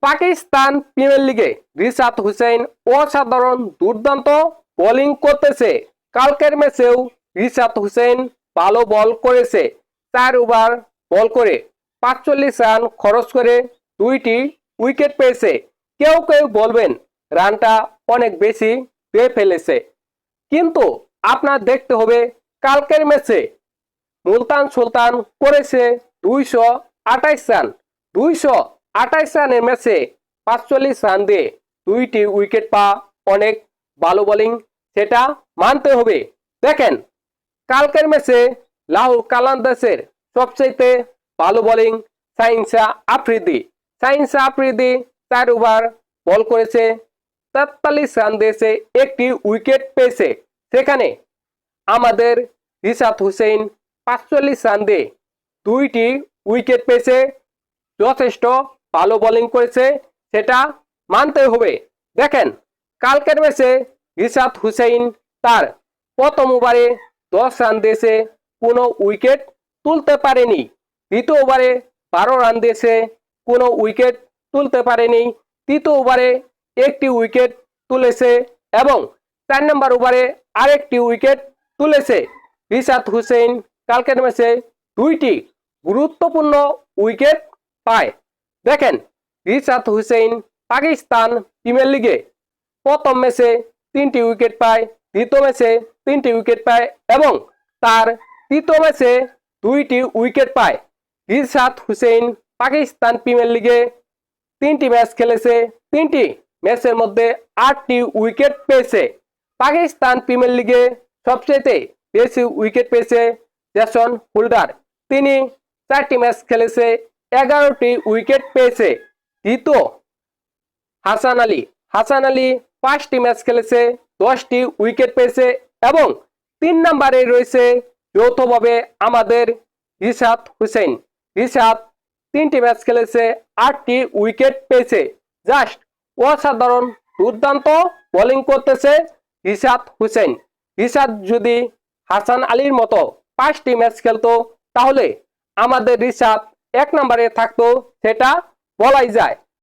Pakistan premier লিগে রিশাদ হোসেন অসাধারণ দুর্দান্ত বোলিং করতেছে। কালকের ম্যাচেও রিশাদ হোসেন ভালো বল করেছে। 4 ওভার বল করে 45 রান খরচ করে 2টি উইকেট পেয়েছে। কেউ কেউ বলবেন রানটা অনেক বেশি পেয়ে ফেলেছে, কিন্তু আপনার দেখতে হবে কালকের ম্যাচে মুলতান সুলতান করেছে 228 রান। 228 রানের ম্যাচে 45 রান দিয়ে 2টি উইকেট পাওয়া অনেক ভালো বোলিং, সেটা মানতে হবে। দেখেন কালকের ম্যাচে লাহুল কালান্দাসের সবচেয়ে ভালো বোলিং শাহিনশাহ আফ্রিদি। শাহিনশাহ আফ্রিদি 4 ওভার বল করেছে, 43 রান দিয়েছে, একটি উইকেট পেয়েছে। সেখানে আমাদের রিশাদ হোসেন 45 রান দিয়ে 2টি উইকেট পেয়েছে, যথেষ্ট ভালো বোলিং করেছে, সেটা মানতে হবে। দেখেন কালকের ম্যাচে রিশাদ হোসেন তার প্রথম ওভারে 10 রান দিয়েছে, কোনো উইকেট তুলতে পারেনি। দ্বিতীয় ওভারে 12 রান দিয়েছে, কোনো উইকেট তুলতে পারেনি। তৃতীয় ওভারে একটি উইকেট তুলেছে এবং 4 নম্বর ওভারে আরেকটি উইকেট তুলেছে। রিশাদ হোসেন কালকের ম্যাচে 2টি গুরুত্বপূর্ণ উইকেট পায়। দেখেন রিশাদ হোসেন পাকিস্তান প্রিমিয়ার লিগে প্রথম ম্যাচে 3টি উইকেট পায়, দ্বিতীয় ম্যাচে 3টি উইকেট পায় এবং তার তৃতীয় ম্যাচে 2টি উইকেট পায়। রিশাদ হোসেন পাকিস্তান প্রিমিয়ার লিগে 3টি ম্যাচ খেলেছে, 3টি ম্যাচের মধ্যে 8টি উইকেট পেয়েছে। পাকিস্তান প্রিমিয়ার লিগে সবচেয়ে বেশি উইকেট পেয়েছে জেসন হোল্ডার, তিনি 4টি ম্যাচ খেলেছে, 11টি উইকেট পেয়েছে। দ্বিতীয় হাসান আলী 5টি ম্যাচ খেলেছে, 10টি উইকেট পেয়েছে এবং 3 নম্বরে রয়েছে যৌথভাবে আমাদের রিশাদ হোসেন। রিশাদ 3টি ম্যাচ খেলেছে, 8টি উইকেট পেয়েছে। জাস্ট অসাধারণ দুর্দান্ত বোলিং করতেছে রিশাদ হোসেন। রিশাদ যদি হাসান আলীর মতো 5টি ম্যাচ খেলতো তাহলে আমাদের রিশাদ 1 নম্বরে থাকতো, সেটা বলাই যায়।